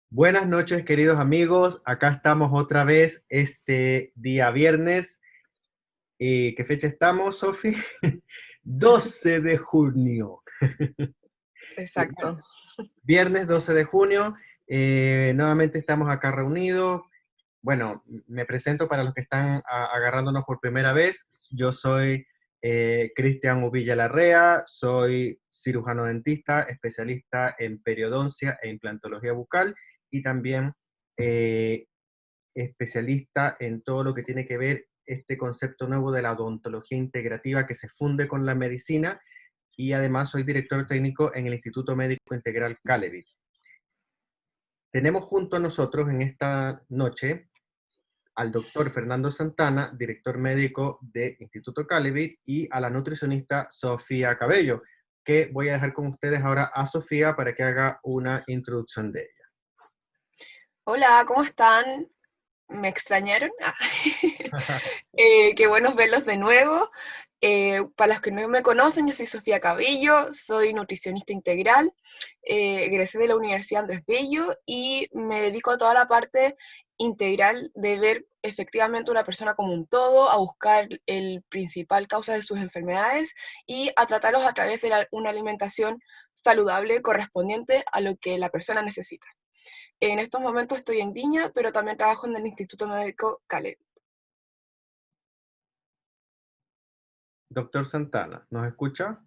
Buenas noches, queridos amigos. Acá estamos otra vez este día viernes. ¿Qué fecha estamos, Sofi? 12 de junio. Exacto. Viernes 12 de junio. Nuevamente estamos acá reunidos. Bueno, me presento para los que están agarrándonos por primera vez. Yo soy Cristian Uvilla Larrea, soy cirujano dentista, especialista en periodoncia e implantología bucal y también eh, especialista en todo lo que tiene que ver este concepto nuevo de la odontología integrativa que se funde con la medicina, y además soy director técnico en el Instituto Médico Integral Calevi. Tenemos junto a nosotros en esta noche al doctor Fernando Santana, director médico de Instituto Calevi, y a la nutricionista Sofía Cabello, que voy a dejar con ustedes ahora a Sofía para que haga una introducción de ella. Hola, ¿cómo están? ¿Me extrañaron? Qué buenos verlos de nuevo. Para los que no me conocen, yo soy Sofía Cabello, soy nutricionista integral, egresé de la Universidad Andrés Bello y me dedico a toda la parte integral de ver efectivamente una persona como un todo, a buscar el principal causa de sus enfermedades y a tratarlos a través de una alimentación saludable correspondiente a lo que la persona necesita. En estos momentos estoy en Viña, pero también trabajo en el Instituto Médico Caleb. Doctor Santana, ¿nos escucha?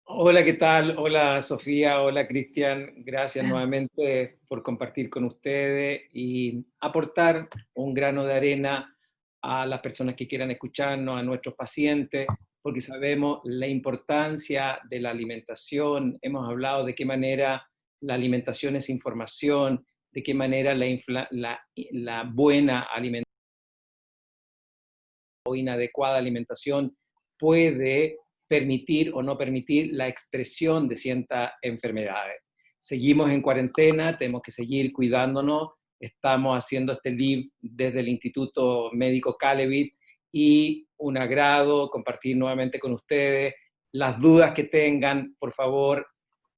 Hola, ¿qué tal? Hola, Sofía. Hola, Cristian. Gracias nuevamente por compartir con ustedes y aportar un grano de arena a las personas que quieran escucharnos, a nuestros pacientes, porque sabemos la importancia de la alimentación. Hemos hablado de qué manera la alimentación es información, de qué manera la buena alimentación o inadecuada alimentación puede permitir o no permitir la expresión de ciertas enfermedades. Seguimos en cuarentena, tenemos que seguir cuidándonos, estamos haciendo este live desde el Instituto Médico Calevi y un agrado compartir nuevamente con ustedes. Las dudas que tengan, por favor,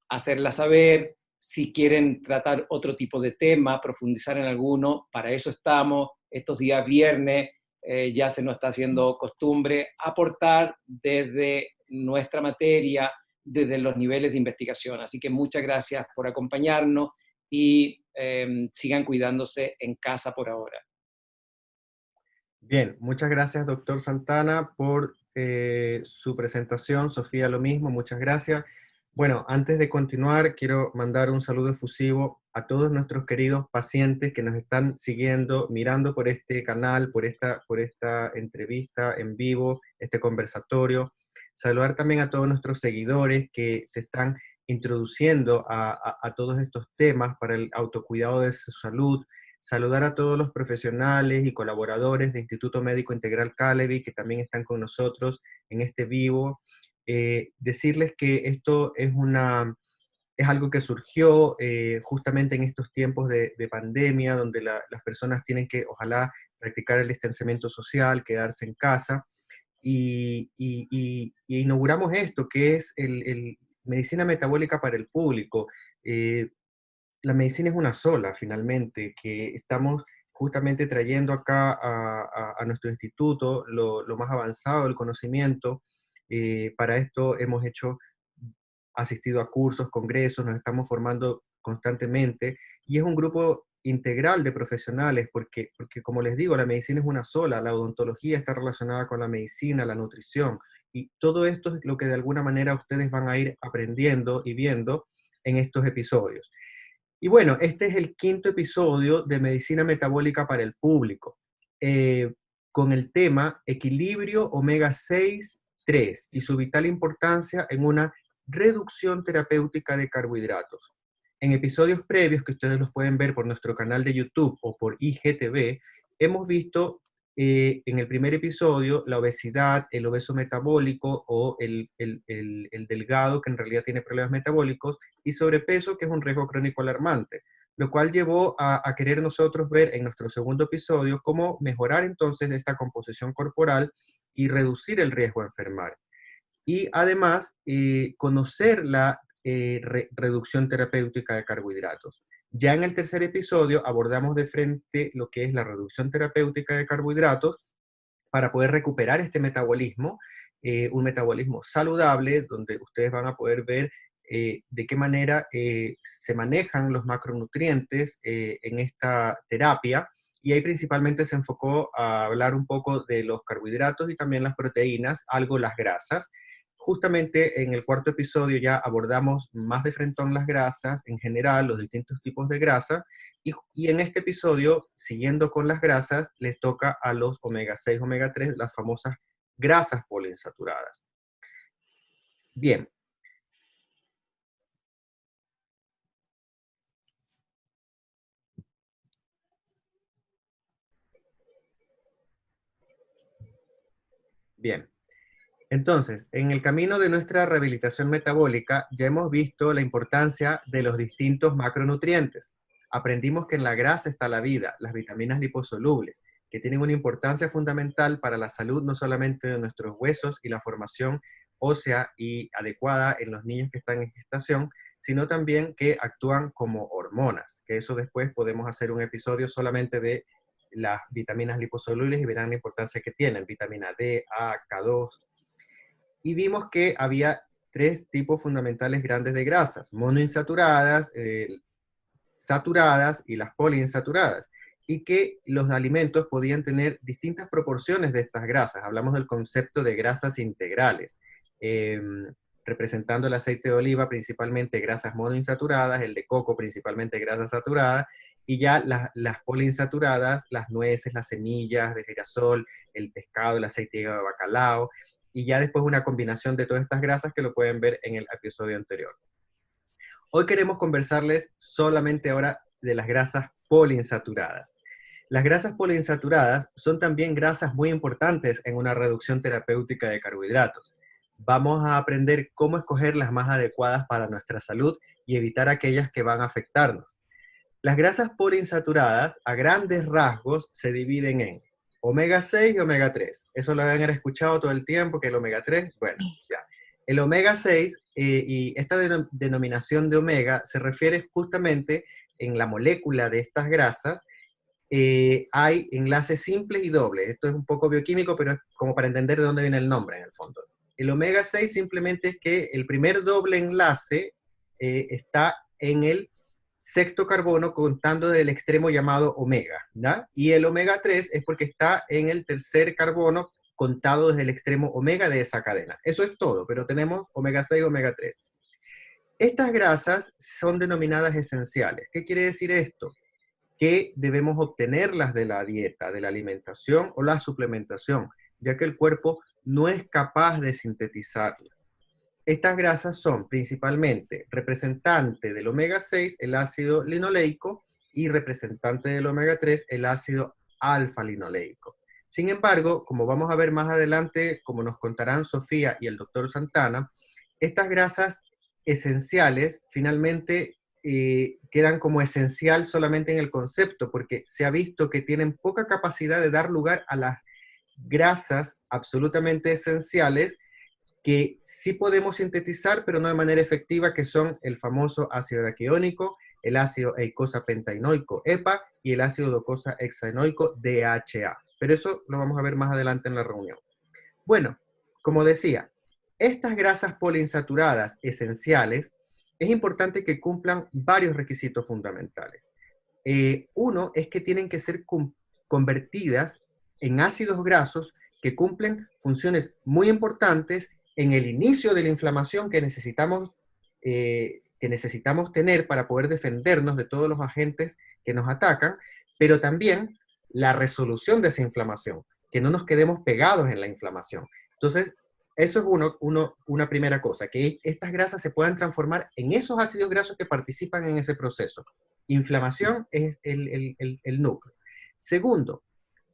hacerlas saber. Si quieren tratar otro tipo de tema, profundizar en alguno, para eso estamos. Estos días viernes ya se nos está haciendo costumbre aportar desde nuestra materia, desde los niveles de investigación. Así que muchas gracias por acompañarnos y sigan cuidándose en casa por ahora. Bien, muchas gracias, doctor Santana, por su presentación. Sofía, lo mismo, muchas gracias. Bueno, antes de continuar, quiero mandar un saludo efusivo a todos nuestros queridos pacientes que nos están siguiendo, mirando por este canal, por esta entrevista en vivo, este conversatorio. Saludar también a todos nuestros seguidores que se están introduciendo a todos estos temas para el autocuidado de su salud. Saludar a todos los profesionales y colaboradores de Instituto Médico Integral Calevi que también están con nosotros en este vivo. Decirles que esto es algo que surgió justamente en estos tiempos de pandemia, donde las personas tienen que, ojalá, practicar el distanciamiento social, quedarse en casa, y inauguramos esto, que es el medicina metabólica para el público. La medicina es una sola, finalmente, que estamos justamente trayendo acá a nuestro instituto lo más avanzado del conocimiento. Para esto hemos asistido a cursos, congresos, nos estamos formando constantemente, y es un grupo integral de profesionales, porque como les digo, la medicina es una sola, la odontología está relacionada con la medicina, la nutrición, y todo esto es lo que de alguna manera ustedes van a ir aprendiendo y viendo en estos episodios. Y bueno, este es el quinto episodio de Medicina Metabólica para el Público, con el tema Equilibrio omega 6,3 y su vital importancia en una reducción terapéutica de carbohidratos. En episodios previos, que ustedes los pueden ver por nuestro canal de YouTube o por IGTV, hemos visto en el primer episodio la obesidad, el obeso metabólico o el delgado que en realidad tiene problemas metabólicos, y sobrepeso, que es un riesgo crónico alarmante, lo cual llevó a querer nosotros ver en nuestro segundo episodio cómo mejorar entonces esta composición corporal y reducir el riesgo a enfermar. Y además, conocer la reducción terapéutica de carbohidratos. Ya en el tercer episodio abordamos de frente lo que es la reducción terapéutica de carbohidratos para poder recuperar este metabolismo, un metabolismo saludable, donde ustedes van a poder ver de qué manera se manejan los macronutrientes en esta terapia. Y ahí principalmente se enfocó a hablar un poco de los carbohidratos y también las proteínas, algo las grasas. Justamente en el cuarto episodio ya abordamos más de frentón las grasas, en general los distintos tipos de grasa, y en este episodio, siguiendo con las grasas, les toca a los omega 6, omega 3, las famosas grasas poliinsaturadas. Bien. Bien. Entonces, en el camino de nuestra rehabilitación metabólica ya hemos visto la importancia de los distintos macronutrientes. Aprendimos que en la grasa está la vida, las vitaminas liposolubles, que tienen una importancia fundamental para la salud no solamente de nuestros huesos y la formación ósea y adecuada en los niños que están en gestación, sino también que actúan como hormonas, que eso después podemos hacer un episodio solamente de las vitaminas liposolubles y verán la importancia que tienen, vitamina D, A, K2, y vimos que había tres tipos fundamentales grandes de grasas: monoinsaturadas, saturadas y las poliinsaturadas, y que los alimentos podían tener distintas proporciones de estas grasas. Hablamos del concepto de grasas integrales, representando el aceite de oliva principalmente grasas monoinsaturadas, el de coco principalmente grasas saturadas, y ya las poliinsaturadas, las nueces, las semillas de girasol, el pescado, el aceite de bacalao, y ya después una combinación de todas estas grasas que lo pueden ver en el episodio anterior. Hoy queremos conversarles solamente ahora de las grasas poliinsaturadas. Las grasas poliinsaturadas son también grasas muy importantes en una reducción terapéutica de carbohidratos. Vamos a aprender cómo escoger las más adecuadas para nuestra salud y evitar aquellas que van a afectarnos. Las grasas poliinsaturadas, a grandes rasgos, se dividen en omega 6 y omega 3. Eso lo deben haber escuchado todo el tiempo, que el omega 3, bueno, ya. El omega 6, y esta denominación de omega se refiere justamente en la molécula de estas grasas, hay enlaces simples y dobles. Esto es un poco bioquímico, pero es como para entender de dónde viene el nombre en el fondo. El omega 6 simplemente es que el primer doble enlace está en el sexto carbono contando del extremo llamado omega, ¿ya? Y el omega 3 es porque está en el tercer carbono contado desde el extremo omega de esa cadena. Eso es todo, pero tenemos omega 6 y omega 3. Estas grasas son denominadas esenciales. ¿Qué quiere decir esto? Que debemos obtenerlas de la dieta, de la alimentación o la suplementación, ya que el cuerpo no es capaz de sintetizarlas. Estas grasas son principalmente representante del omega 6, el ácido linoleico, y representante del omega 3, el ácido alfa-linoleico. Sin embargo, como vamos a ver más adelante, como nos contarán Sofía y el doctor Santana, estas grasas esenciales finalmente quedan como esencial solamente en el concepto, porque se ha visto que tienen poca capacidad de dar lugar a las grasas absolutamente esenciales que sí podemos sintetizar, pero no de manera efectiva, que son el famoso ácido araquidónico, el ácido eicosapentaenoico, EPA, y el ácido docosa hexaenoico, DHA. Pero eso lo vamos a ver más adelante en la reunión. Bueno, como decía, estas grasas poliinsaturadas esenciales es importante que cumplan varios requisitos fundamentales. Uno es que tienen que ser convertidas en ácidos grasos que cumplen funciones muy importantes en el inicio de la inflamación que necesitamos tener para poder defendernos de todos los agentes que nos atacan, pero también la resolución de esa inflamación, que no nos quedemos pegados en la inflamación. Entonces, eso es una primera cosa, que estas grasas se puedan transformar en esos ácidos grasos que participan en ese proceso. Inflamación es el núcleo. Segundo,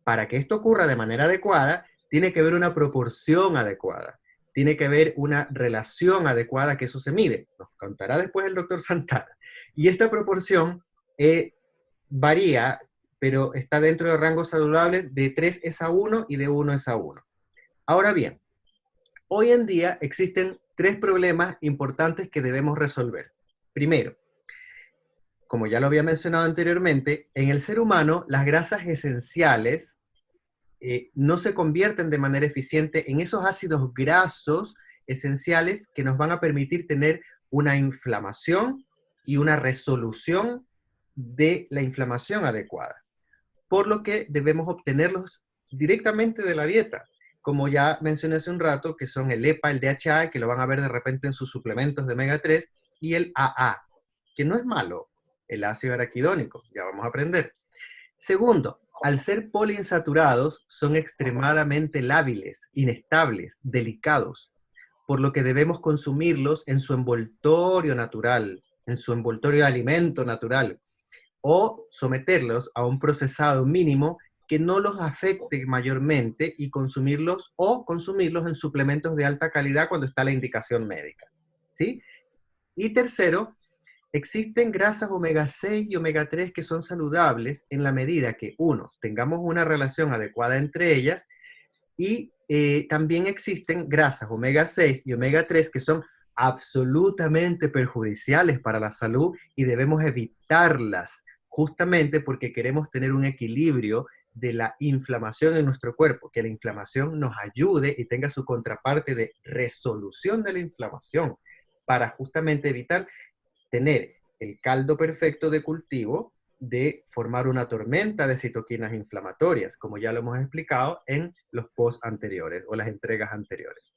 para que esto ocurra de manera adecuada, tiene que haber una proporción adecuada, tiene que haber una relación adecuada, que eso se mide. Nos contará después el doctor Santana. Y esta proporción varía, pero está dentro de rangos saludables de 3:1 y de 1:1. Ahora bien, hoy en día existen tres problemas importantes que debemos resolver. Primero, como ya lo había mencionado anteriormente, en el ser humano las grasas esenciales no se convierten de manera eficiente en esos ácidos grasos esenciales que nos van a permitir tener una inflamación y una resolución de la inflamación adecuada. Por lo que debemos obtenerlos directamente de la dieta, como ya mencioné hace un rato, que son el EPA, el DHA, que lo van a ver de repente en sus suplementos de omega 3, y el AA, que no es malo, el ácido araquidónico, ya vamos a aprender. Segundo, al ser poliinsaturados, son extremadamente lábiles, inestables, delicados, por lo que debemos consumirlos en su envoltorio natural, en su envoltorio de alimento natural, o someterlos a un procesado mínimo que no los afecte mayormente y consumirlos en suplementos de alta calidad cuando está la indicación médica, ¿sí? Y tercero, existen grasas omega 6 y omega 3 que son saludables en la medida que, uno, tengamos una relación adecuada entre ellas y también existen grasas omega 6 y omega 3 que son absolutamente perjudiciales para la salud y debemos evitarlas justamente porque queremos tener un equilibrio de la inflamación en nuestro cuerpo, que la inflamación nos ayude y tenga su contraparte de resolución de la inflamación para justamente evitar tener el caldo perfecto de cultivo de formar una tormenta de citoquinas inflamatorias, como ya lo hemos explicado en los posts anteriores o las entregas anteriores.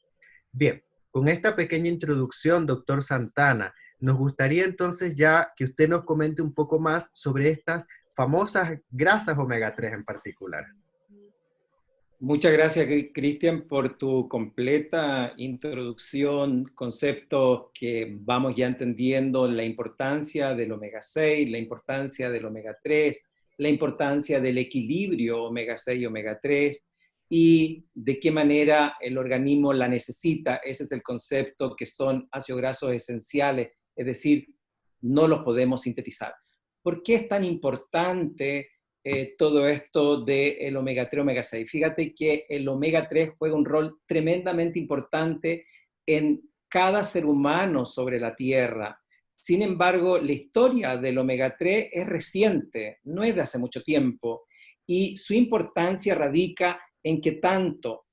Bien, con esta pequeña introducción, doctor Santana, nos gustaría entonces ya que usted nos comente un poco más sobre estas famosas grasas omega 3 en particular. Muchas gracias, Cristian, por tu completa introducción, conceptos que vamos ya entendiendo, la importancia del omega 6, la importancia del omega 3, la importancia del equilibrio omega 6 y omega 3, y de qué manera el organismo la necesita. Ese es el concepto, que son ácidos grasos esenciales, es decir, no los podemos sintetizar. ¿Por qué es tan importante todo esto del omega 3, omega 6? Fíjate que el omega 3 juega un rol tremendamente importante en cada ser humano sobre la Tierra. Sin embargo, la historia del omega 3 es reciente, no es de hace mucho tiempo, y su importancia radica en que tanto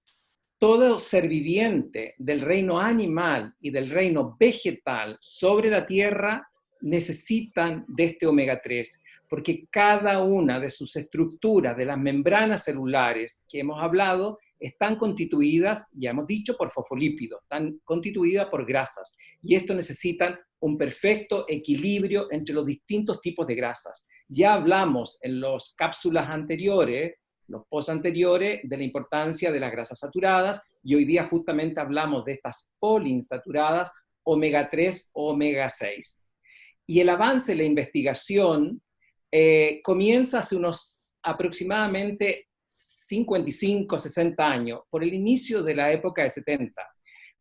todo ser viviente del reino animal y del reino vegetal sobre la Tierra necesitan de este omega 3, porque cada una de sus estructuras, de las membranas celulares que hemos hablado, están constituidas, ya hemos dicho, por fosfolípidos, están constituidas por grasas, y esto necesitan un perfecto equilibrio entre los distintos tipos de grasas. Ya hablamos en las cápsulas anteriores, los posts anteriores, de la importancia de las grasas saturadas, y hoy día justamente hablamos de estas poliinsaturadas, omega 3 o omega 6. Y el avance de la investigación comienza hace unos aproximadamente 55, 60 años, por el inicio de la época de 70.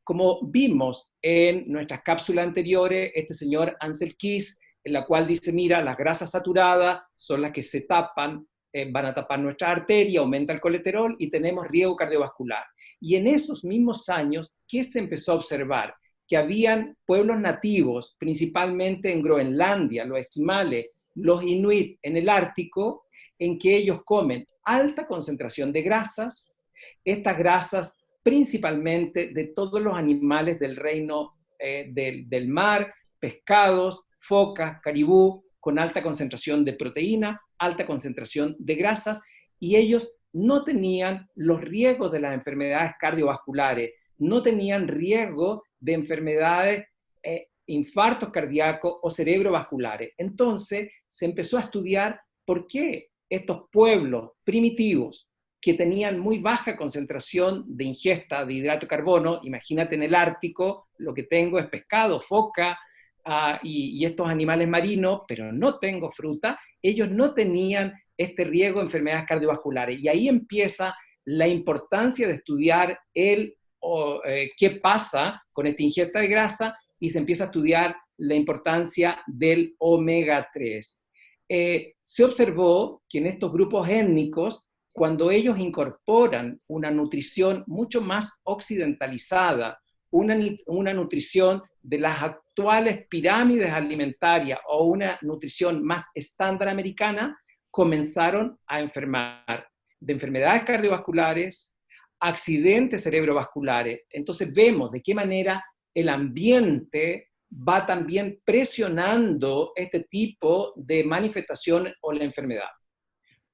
Como vimos en nuestras cápsulas anteriores, este señor Ansel Keys, en la cual dice, mira, las grasas saturadas son las que se tapan, van a tapar nuestra arteria, aumenta el colesterol y tenemos riesgo cardiovascular. Y en esos mismos años, ¿qué se empezó a observar? Que habían pueblos nativos, principalmente en Groenlandia, los esquimales, los inuit en el Ártico, en que ellos comen alta concentración de grasas, estas grasas principalmente de todos los animales del reino del mar, pescados, focas, caribú, con alta concentración de proteína, alta concentración de grasas, y ellos no tenían los riesgos de las enfermedades cardiovasculares, no tenían riesgo de enfermedades, infartos cardíacos o cerebrovasculares. Entonces se empezó a estudiar por qué estos pueblos primitivos que tenían muy baja concentración de ingesta de hidrato de carbono, imagínate en el Ártico, lo que tengo es pescado, foca y estos animales marinos, pero no tengo fruta, ellos no tenían este riesgo de enfermedades cardiovasculares. Y ahí empieza la importancia de estudiar qué pasa con esta ingesta de grasa, y se empieza a estudiar la importancia del omega 3. Se observó que en estos grupos étnicos, cuando ellos incorporan una nutrición mucho más occidentalizada, una nutrición de las actuales pirámides alimentarias o una nutrición más estándar americana, comenzaron a enfermar de enfermedades cardiovasculares, accidentes cerebrovasculares. Entonces vemos de qué manera el ambiente va también presionando este tipo de manifestación o la enfermedad.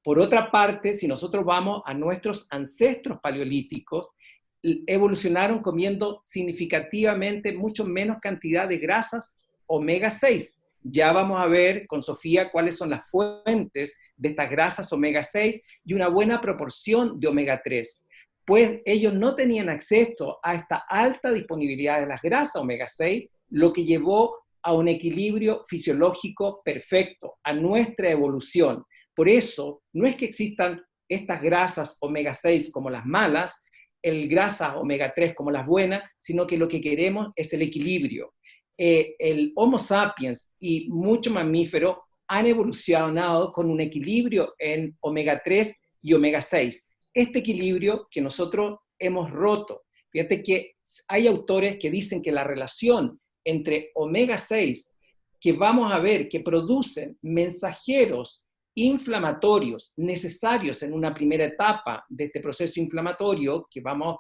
Por otra parte, si nosotros vamos a nuestros ancestros paleolíticos, evolucionaron comiendo significativamente mucho menos cantidad de grasas omega 6. Ya vamos a ver con Sofía cuáles son las fuentes de estas grasas omega 6 y una buena proporción de omega 3. Pues ellos no tenían acceso a esta alta disponibilidad de las grasas omega 6, lo que llevó a un equilibrio fisiológico perfecto, a nuestra evolución. Por eso, no es que existan estas grasas omega 6 como las malas, el grasa omega 3 como las buenas, sino que lo que queremos es el equilibrio. El Homo sapiens y muchos mamíferos han evolucionado con un equilibrio en omega 3 y omega 6. Este equilibrio que nosotros hemos roto. Fíjate que hay autores que dicen que la relación entre omega 6, que vamos a ver que producen mensajeros inflamatorios necesarios en una primera etapa de este proceso inflamatorio, que vamos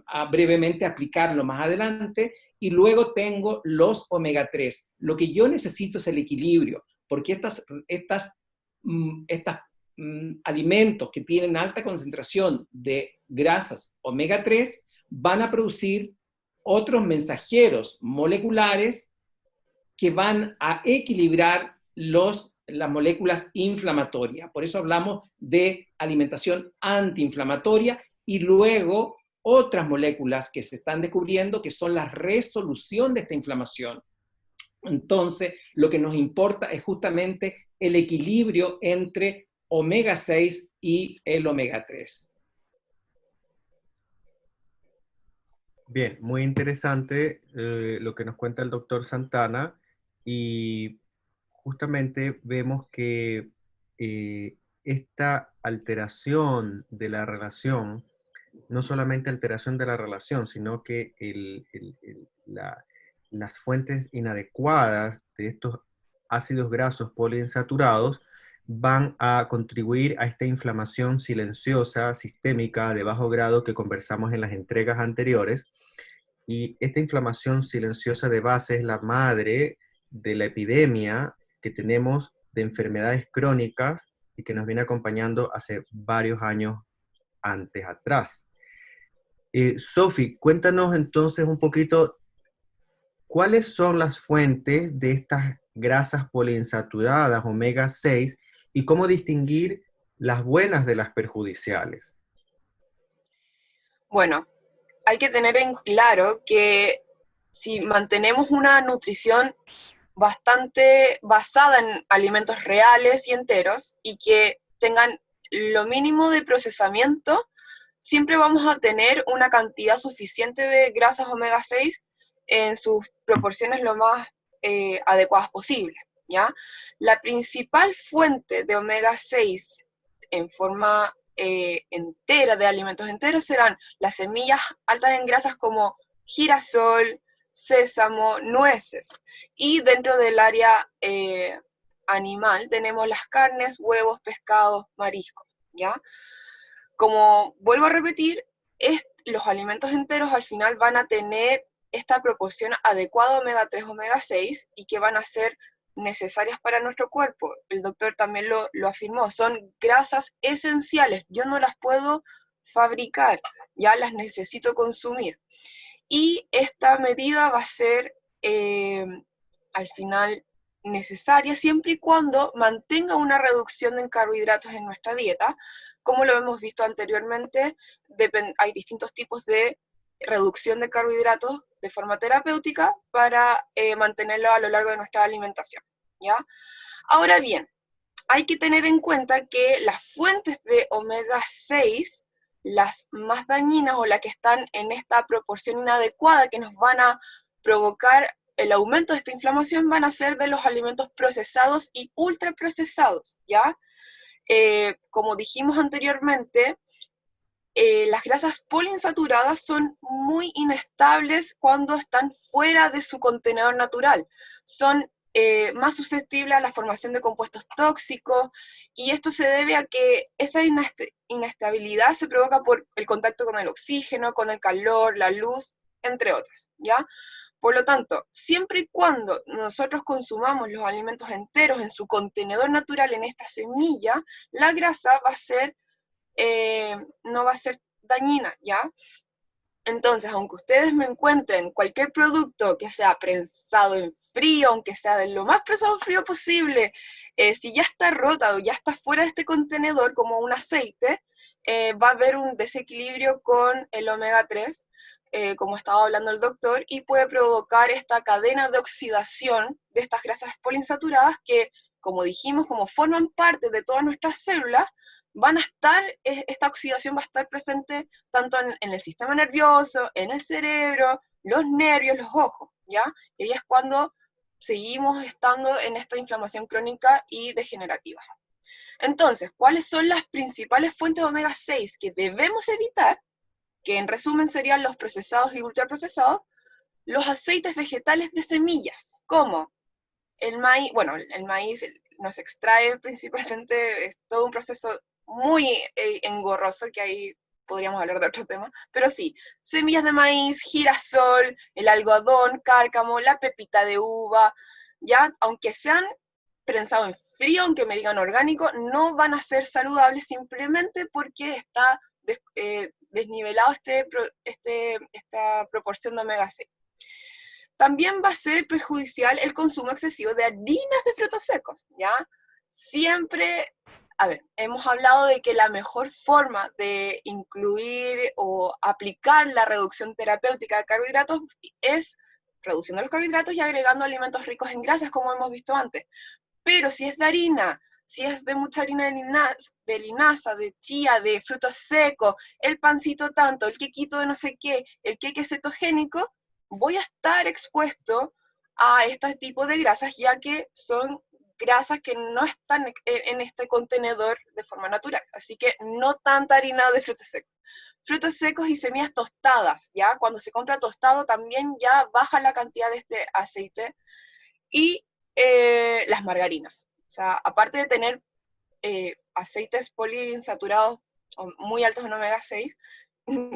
a brevemente aplicarlo más adelante, y luego tengo los omega 3. Lo que yo necesito es el equilibrio, porque estos alimentos que tienen alta concentración de grasas omega 3 van a producir otros mensajeros moleculares que van a equilibrar las moléculas inflamatorias. Por eso hablamos de alimentación antiinflamatoria y luego otras moléculas que se están descubriendo que son la resolución de esta inflamación. Entonces, lo que nos importa es justamente el equilibrio entre omega 6 y el omega 3. Bien, muy interesante lo que nos cuenta el doctor Santana, y justamente vemos que esta alteración de la relación, no solamente alteración de la relación, sino que las fuentes inadecuadas de estos ácidos grasos poliinsaturados van a contribuir a esta inflamación silenciosa, sistémica, de bajo grado que conversamos en las entregas anteriores. Y esta inflamación silenciosa de base es la madre de la epidemia que tenemos de enfermedades crónicas y que nos viene acompañando hace varios años atrás. Sofi, cuéntanos entonces un poquito cuáles son las fuentes de estas grasas poliinsaturadas omega 6 y cómo distinguir las buenas de las perjudiciales. Bueno, hay que tener en claro que si mantenemos una nutrición bastante basada en alimentos reales y enteros y que tengan lo mínimo de procesamiento, siempre vamos a tener una cantidad suficiente de grasas omega 6 en sus proporciones lo más adecuadas posible, ¿ya? La principal fuente de omega 6 en forma entera, de alimentos enteros, serán las semillas altas en grasas como girasol, sésamo, nueces. Y dentro del área animal tenemos las carnes, huevos, pescados, mariscos, ¿ya? Como vuelvo a repetir, los alimentos enteros al final van a tener esta proporción adecuada omega 3, omega 6 y que van a ser necesarias para nuestro cuerpo. El doctor también lo afirmó, son grasas esenciales, yo no las puedo fabricar, ya las necesito consumir. Y esta medida va a ser al final necesaria siempre y cuando mantenga una reducción en carbohidratos en nuestra dieta. Como lo hemos visto anteriormente, hay distintos tipos de reducción de carbohidratos de forma terapéutica para mantenerlo a lo largo de nuestra alimentación, ¿ya? Ahora bien, hay que tener en cuenta que las fuentes de omega 6, las más dañinas o las que están en esta proporción inadecuada que nos van a provocar el aumento de esta inflamación, van a ser de los alimentos procesados y ultraprocesados, ¿ya? Como dijimos anteriormente, las grasas poliinsaturadas son muy inestables cuando están fuera de su contenedor natural. Son más susceptibles a la formación de compuestos tóxicos, y esto se debe a que esa inestabilidad se provoca por el contacto con el oxígeno, con el calor, la luz, entre otras, ¿ya? Por lo tanto, siempre y cuando nosotros consumamos los alimentos enteros en su contenedor natural, en esta semilla, la grasa va a ser no va a ser dañina, ¿ya? Entonces, aunque ustedes me encuentren cualquier producto que sea prensado en frío, aunque sea de lo más prensado en frío posible, si ya está rota o ya está fuera de este contenedor como un aceite, va a haber un desequilibrio con el omega 3, como estaba hablando el doctor, y puede provocar esta cadena de oxidación de estas grasas poliinsaturadas que, como dijimos, como forman parte de todas nuestras células, van a estar, esta oxidación va a estar presente tanto en el sistema nervioso, en el cerebro, los nervios, los ojos, ¿ya? Y ahí es cuando seguimos estando en esta inflamación crónica y degenerativa. Entonces, ¿cuáles son las principales fuentes de omega 6 que debemos evitar? Que en resumen serían los procesados y ultraprocesados, los aceites vegetales de semillas, como el maíz. Bueno, el maíz nos extrae principalmente, es todo un proceso muy engorroso, que ahí podríamos hablar de otro tema, pero sí, semillas de maíz, girasol, el algodón, cárcamo, la pepita de uva, ya, aunque sean prensados en frío, aunque me digan orgánico, no van a ser saludables simplemente porque está desnivelado esta proporción de omega 6. También va a ser perjudicial el consumo excesivo de harinas de frutos secos, ¿ya? Siempre, a ver, hemos hablado de que la mejor forma de incluir o aplicar la reducción terapéutica de carbohidratos es reduciendo los carbohidratos y agregando alimentos ricos en grasas, como hemos visto antes. Pero si es de harina, si es de mucha harina de linaza, de chía, de frutos secos, el pancito tanto, el quequito de no sé qué, el queque cetogénico, voy a estar expuesto a este tipo de grasas, ya que son grasas que no están en este contenedor de forma natural. Así que no tanta harina de frutos secos. Frutos secos y semillas tostadas, ¿ya? Cuando se compra tostado también ya baja la cantidad de este aceite. Y las margarinas. O sea, aparte de tener aceites poliinsaturados muy altos en omega 6,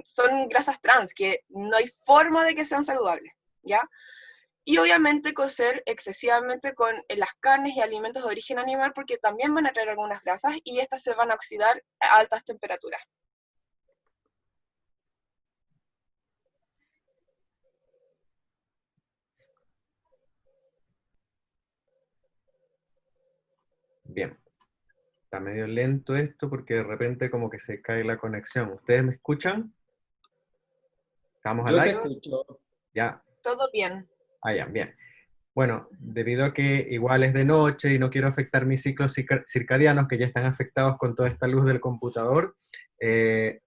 son grasas trans que no hay forma de que sean saludables, ¿ya? Y obviamente cocer excesivamente con las carnes y alimentos de origen animal, porque también van a traer algunas grasas y estas se van a oxidar a altas temperaturas. Bien, está medio lento esto porque de repente como que se cae la conexión. ¿Ustedes me escuchan? ¿Estamos al Yo te aire? escucho. Ya, Todo bien. ya, bien. Bueno, debido a que igual es de noche y no quiero afectar mis ciclos circadianos que ya están afectados con toda esta luz del computador, eh,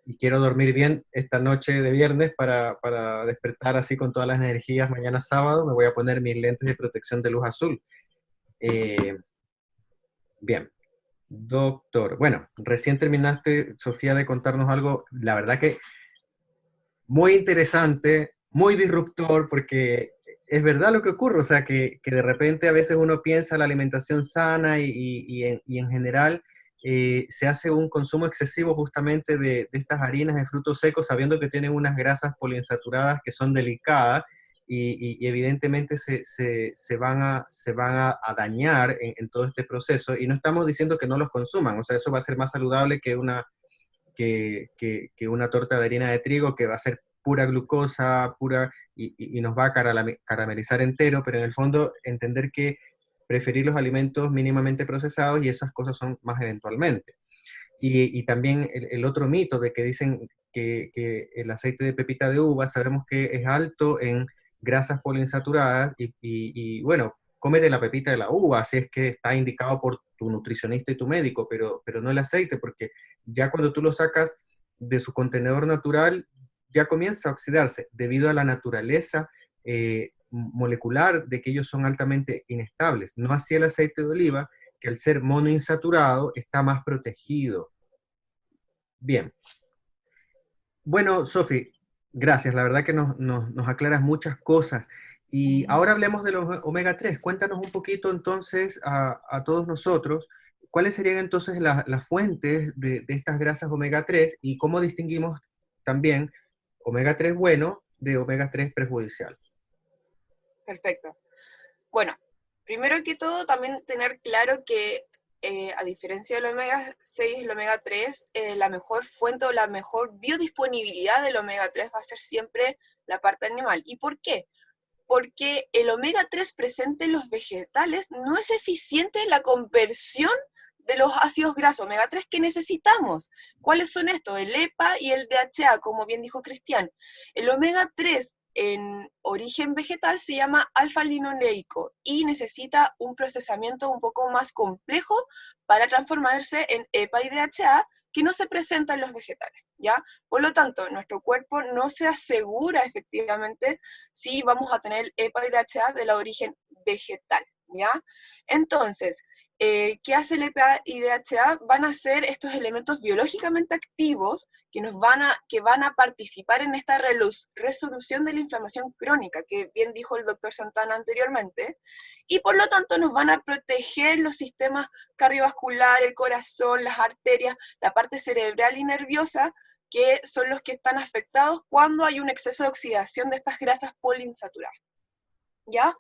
y quiero dormir bien esta noche de viernes para despertar así con todas las energías mañana sábado, me voy a poner mis lentes de protección de luz azul. Eh, bien, doctor. Bueno, recién terminaste, Sofía, de contarnos algo, la verdad que muy interesante, muy disruptor, porque es verdad lo que ocurre, o sea, que de repente a veces uno piensa la alimentación sana y en general se hace un consumo excesivo justamente de estas harinas de frutos secos, sabiendo que tienen unas grasas poliinsaturadas que son delicadas y evidentemente se van a dañar en todo este proceso. Y no estamos diciendo que no los consuman, o sea, eso va a ser más saludable que una torta de harina de trigo que va a ser pura glucosa, pura, y nos va a caramelizar entero, pero en el fondo entender que preferir los alimentos mínimamente procesados y esas cosas son más eventualmente. Y también el otro mito de que dicen que el aceite de pepita de uva sabemos que es alto en grasas poliinsaturadas y bueno, cómete la pepita de la uva si es que está indicado por tu nutricionista y tu médico, pero no el aceite, porque ya cuando tú lo sacas de su contenedor natural, ya comienza a oxidarse debido a la naturaleza molecular de que ellos son altamente inestables. No así el aceite de oliva, que al ser monoinsaturado está más protegido. Bien. Bueno, Sofi, gracias. La verdad que nos aclaras muchas cosas. Y ahora hablemos de los omega 3. Cuéntanos un poquito entonces a todos nosotros, cuáles serían entonces las fuentes de estas grasas omega 3 y cómo distinguimos también omega 3 bueno de omega 3 perjudicial. Perfecto. Bueno, primero que todo, también tener claro que a diferencia del omega 6 y el omega 3, la mejor fuente o la mejor biodisponibilidad del omega 3 va a ser siempre la parte animal. ¿Y por qué? Porque el omega 3 presente en los vegetales no es eficiente en la conversión de los ácidos grasos omega 3 que necesitamos. ¿Cuáles son estos? El EPA y el DHA, como bien dijo Cristian. El omega 3 en origen vegetal se llama alfa-linoleico y necesita un procesamiento un poco más complejo para transformarse en EPA y DHA que no se presenta en los vegetales, ¿ya? Por lo tanto, nuestro cuerpo no se asegura efectivamente si vamos a tener EPA y DHA de la origen vegetal, ¿ya? Entonces, ¿qué hace el EPA y DHA? Van a ser estos elementos biológicamente activos que van a participar en esta resolución de la inflamación crónica, que bien dijo el doctor Santana anteriormente, y por lo tanto nos van a proteger los sistemas cardiovascular, el corazón, las arterias, la parte cerebral y nerviosa, que son los que están afectados cuando hay un exceso de oxidación de estas grasas poliinsaturadas, ¿ya?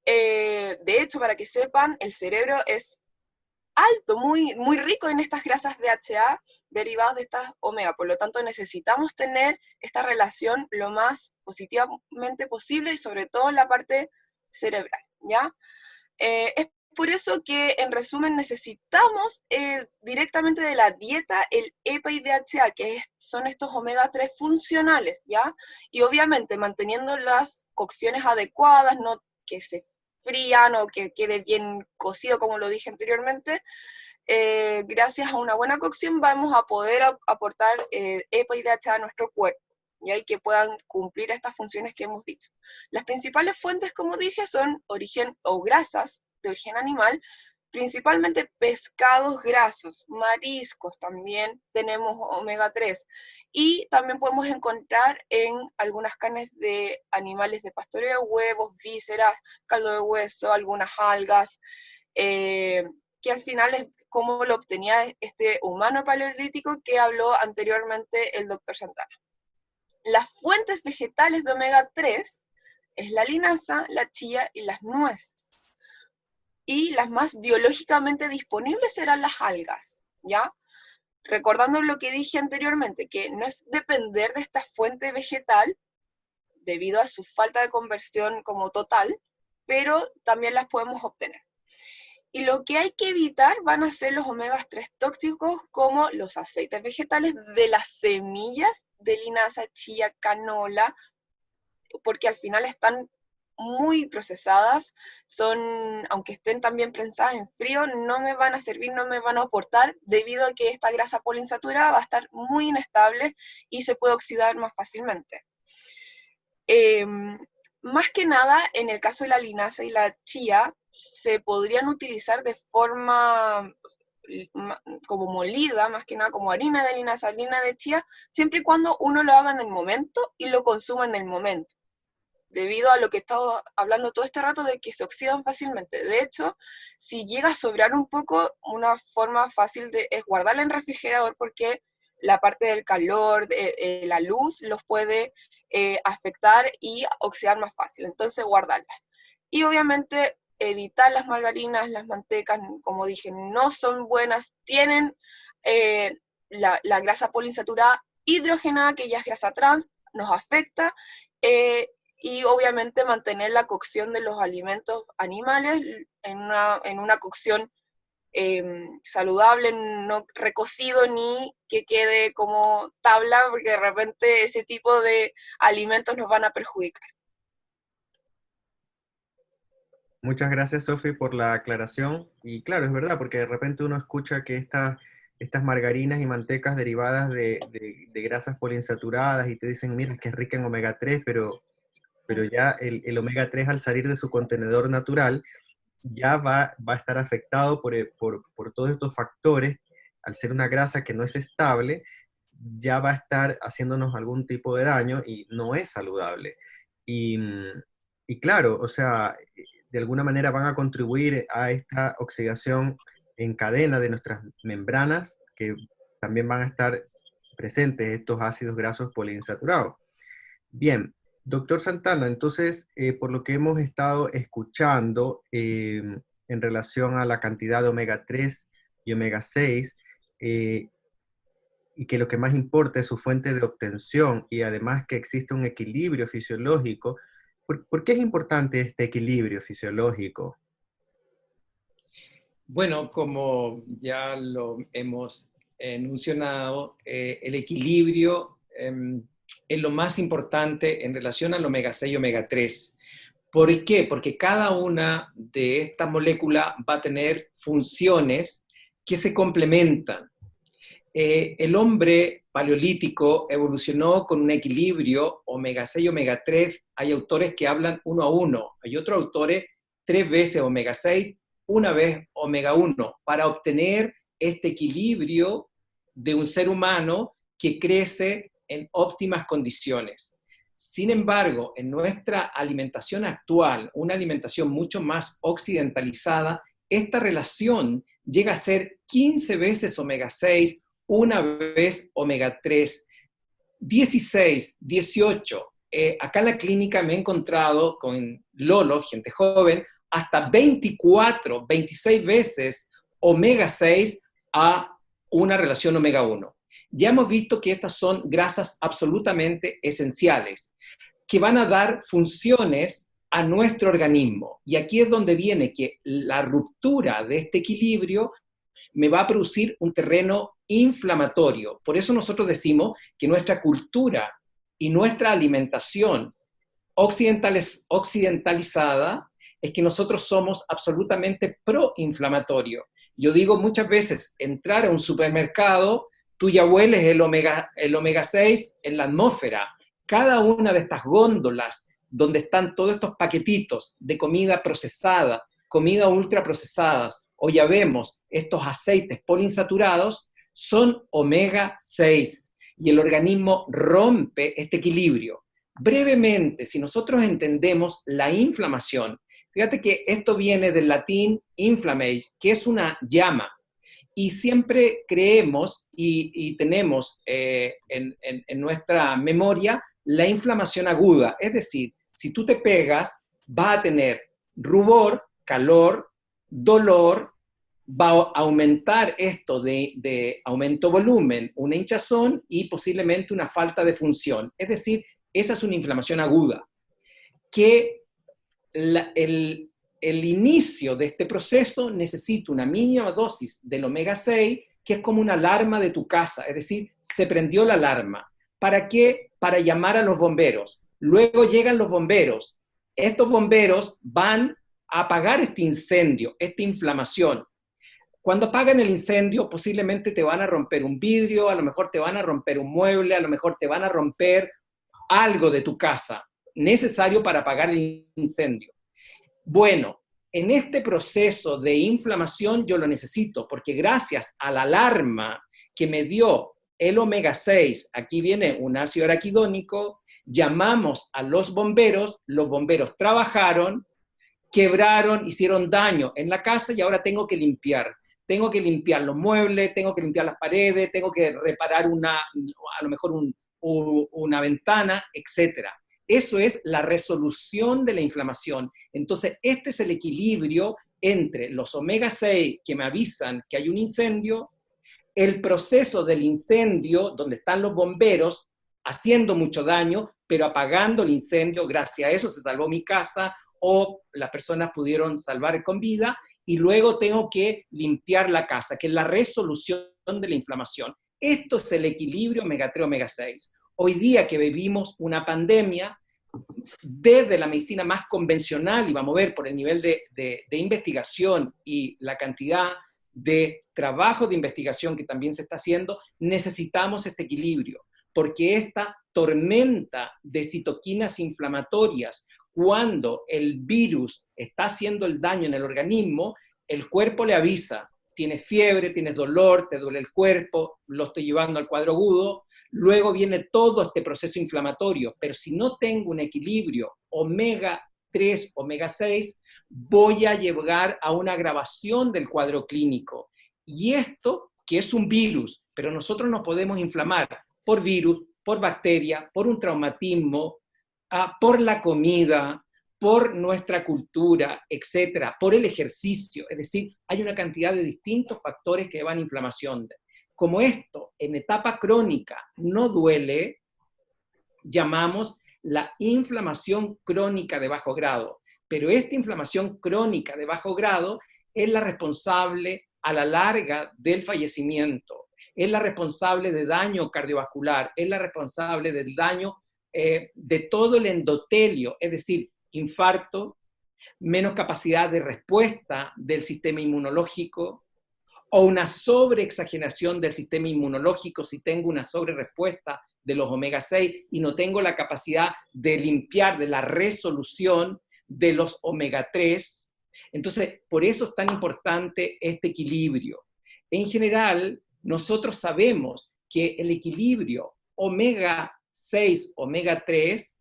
De hecho, para que sepan, el cerebro es alto, muy, muy rico en estas grasas DHA derivadas de estas omega, por lo tanto necesitamos tener esta relación lo más positivamente posible y sobre todo en la parte cerebral, ¿ya? Es por eso que, en resumen, necesitamos directamente de la dieta el EPA y DHA, que son estos omega 3 funcionales, ¿ya? Y obviamente manteniendo las cocciones adecuadas, no que se frían o que quede bien cocido, como lo dije anteriormente. Gracias a una buena cocción vamos a poder aportar EPA y DHA a nuestro cuerpo, ¿ya? Y que puedan cumplir estas funciones que hemos dicho. Las principales fuentes, como dije, son origen o grasas de origen animal, principalmente pescados grasos, mariscos también tenemos omega 3, y también podemos encontrar en algunas carnes de animales de pastoreo, huevos, vísceras, caldo de hueso, algunas algas, que al final es como lo obtenía este humano paleolítico que habló anteriormente el doctor Santana. Las fuentes vegetales de omega 3 es la linaza, la chía y las nueces. Y las más biológicamente disponibles serán las algas, ¿ya? Recordando lo que dije anteriormente, que no es depender de esta fuente vegetal debido a su falta de conversión como total, pero también las podemos obtener. Y lo que hay que evitar van a ser los omegas 3 tóxicos, como los aceites vegetales de las semillas de linaza, chía, canola, porque al final están muy procesadas, aunque estén también prensadas en frío, no me van a servir, no me van a aportar, debido a que esta grasa poliinsaturada va a estar muy inestable y se puede oxidar más fácilmente. Más que nada, en el caso de la linaza y la chía, se podrían utilizar de forma como molida, más que nada como harina de linaza, harina de chía, siempre y cuando uno lo haga en el momento y lo consuma en el momento, debido a lo que he estado hablando todo este rato de que se oxidan fácilmente. De hecho, si llega a sobrar un poco, una forma fácil es guardarla en el refrigerador, porque la parte del calor, la luz, los puede afectar y oxidar más fácil. Entonces, guardarlas. Y obviamente evitar las margarinas, las mantecas, como dije, no son buenas, tienen la grasa poliinsaturada hidrogenada, que ya es grasa trans, nos afecta, y obviamente mantener la cocción de los alimentos animales en una cocción saludable, no recocido ni que quede como tabla, porque de repente ese tipo de alimentos nos van a perjudicar. Muchas gracias, Sofi, por la aclaración. Y claro, es verdad, porque de repente uno escucha que estas margarinas y mantecas derivadas de grasas poliinsaturadas y te dicen, mira, que es rica en omega 3, pero ya el omega 3 al salir de su contenedor natural ya va a estar afectado por todos estos factores, al ser una grasa que no es estable, ya va a estar haciéndonos algún tipo de daño y no es saludable. Y, y claro, o sea, de alguna manera van a contribuir a esta oxidación en cadena de nuestras membranas, que también van a estar presentes estos ácidos grasos poliinsaturados. Bien, doctor Santana, entonces, por lo que hemos estado escuchando en relación a la cantidad de omega 3 y omega 6, y que lo que más importa es su fuente de obtención y además que existe un equilibrio fisiológico, ¿por qué es importante este equilibrio fisiológico? Bueno, como ya lo hemos mencionado, el equilibrio es lo más importante en relación al omega 6 y omega 3. ¿Por qué? Porque cada una de estas moléculas va a tener funciones que se complementan. El hombre paleolítico evolucionó con un equilibrio omega 6 y omega 3. Hay autores que hablan 1 a 1, hay otros autores 3 veces omega 6, una vez omega 1, para obtener este equilibrio de un ser humano que crece en óptimas condiciones. Sin embargo, en nuestra alimentación actual, una alimentación mucho más occidentalizada, esta relación llega a ser 15 veces omega 6, una vez omega 3, 16, 18. Acá en la clínica me he encontrado con Lolo, gente joven, hasta 24, 26 veces omega 6 a una relación omega 1. Ya hemos visto que estas son grasas absolutamente esenciales, que van a dar funciones a nuestro organismo. Y aquí es donde viene que la ruptura de este equilibrio me va a producir un terreno inflamatorio. Por eso nosotros decimos que nuestra cultura y nuestra alimentación occidentalizada es que nosotros somos absolutamente proinflamatorio. Yo digo muchas veces, entrar a un supermercado, tú ya hueles el omega 6 en la atmósfera. Cada una de estas góndolas donde están todos estos paquetitos de comida procesada, comida ultraprocesadas, o ya vemos estos aceites poliinsaturados, son omega 6 y el organismo rompe este equilibrio. Brevemente, si nosotros entendemos la inflamación, fíjate que esto viene del latín inflammare, que es una llama, y siempre creemos y tenemos en nuestra memoria la inflamación aguda, es decir, si tú te pegas, vas a tener rubor, calor, dolor, va a aumentar esto de aumento de volumen, una hinchazón y posiblemente una falta de función. Es decir, esa es una inflamación aguda, que el inicio de este proceso necesita una mínima dosis del omega 6, que es como una alarma de tu casa, es decir, se prendió la alarma. ¿Para qué? Para llamar a los bomberos. Luego llegan los bomberos. Estos bomberos van a apagar este incendio, esta inflamación. Cuando apagan el incendio, posiblemente te van a romper un vidrio, a lo mejor te van a romper un mueble, a lo mejor te van a romper algo de tu casa, necesario para apagar el incendio. Bueno, en este proceso de inflamación yo lo necesito, porque gracias a la alarma que me dio el omega 6, aquí viene un ácido araquidónico, llamamos a los bomberos trabajaron, quebraron, hicieron daño en la casa y ahora tengo que limpiar. Tengo que limpiar los muebles, tengo que limpiar las paredes, tengo que reparar a lo mejor una ventana, etc. Eso es la resolución de la inflamación. Entonces, este es el equilibrio entre los omega 6 que me avisan que hay un incendio, el proceso del incendio, donde están los bomberos haciendo mucho daño, pero apagando el incendio. Gracias a eso se salvó mi casa o las personas pudieron salvar con vida, y luego tengo que limpiar la casa, que es la resolución de la inflamación. Esto es el equilibrio omega 3, omega 6. Hoy día que vivimos una pandemia, desde la medicina más convencional, y vamos a ver por el nivel de investigación y la cantidad de trabajo de investigación que también se está haciendo, necesitamos este equilibrio, porque esta tormenta de citoquinas inflamatorias, cuando el virus está haciendo el daño en el organismo, el cuerpo le avisa, tienes fiebre, tienes dolor, te duele el cuerpo, lo estoy llevando al cuadro agudo, luego viene todo este proceso inflamatorio, pero si no tengo un equilibrio omega 3, omega 6, voy a llegar a una agravación del cuadro clínico. Y esto, que es un virus, pero nosotros nos podemos inflamar por virus, por bacteria, por un traumatismo, por la comida, por nuestra cultura, etcétera, por el ejercicio. Es decir, hay una cantidad de distintos factores que van a inflamación. Como esto en etapa crónica no duele, llamamos la inflamación crónica de bajo grado. Pero esta inflamación crónica de bajo grado es la responsable a la larga del fallecimiento, es la responsable de daño cardiovascular, es la responsable del daño de todo el endotelio, es decir, infarto, menos capacidad de respuesta del sistema inmunológico, o una sobreexageración del sistema inmunológico si tengo una sobrerespuesta de los omega 6 y no tengo la capacidad de limpiar, de la resolución de los omega 3. Entonces, por eso es tan importante este equilibrio. En general, nosotros sabemos que el equilibrio omega 6, omega 3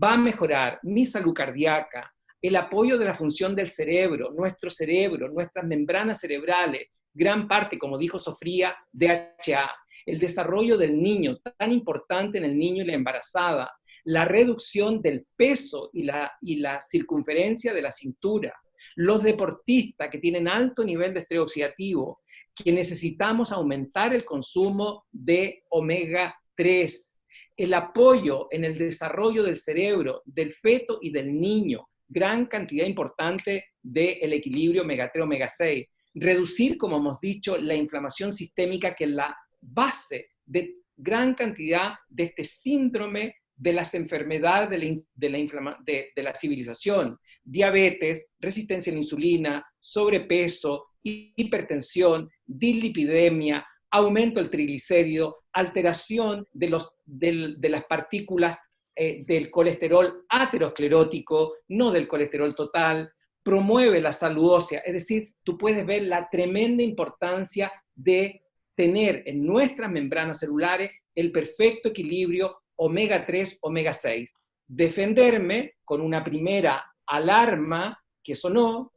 va a mejorar mi salud cardíaca, el apoyo de la función del cerebro, nuestras membranas cerebrales, gran parte, como dijo Sofía, DHA, el desarrollo del niño, tan importante en el niño y la embarazada, la reducción del peso y la circunferencia de la cintura, los deportistas que tienen alto nivel de estrés oxidativo, que necesitamos aumentar el consumo de omega 3, el apoyo en el desarrollo del cerebro, del feto y del niño, gran cantidad importante del equilibrio omega 3, omega 6, reducir, como hemos dicho, la inflamación sistémica, que es la base de gran cantidad de este síndrome de las enfermedades de la civilización, diabetes, resistencia a la insulina, sobrepeso, hipertensión, dislipidemia, aumento del triglicérido, alteración de las partículas del colesterol aterosclerótico, no del colesterol total, promueve la salud ósea. Es decir, tú puedes ver la tremenda importancia de tener en nuestras membranas celulares el perfecto equilibrio omega 3, omega 6. Defenderme con una primera alarma que sonó,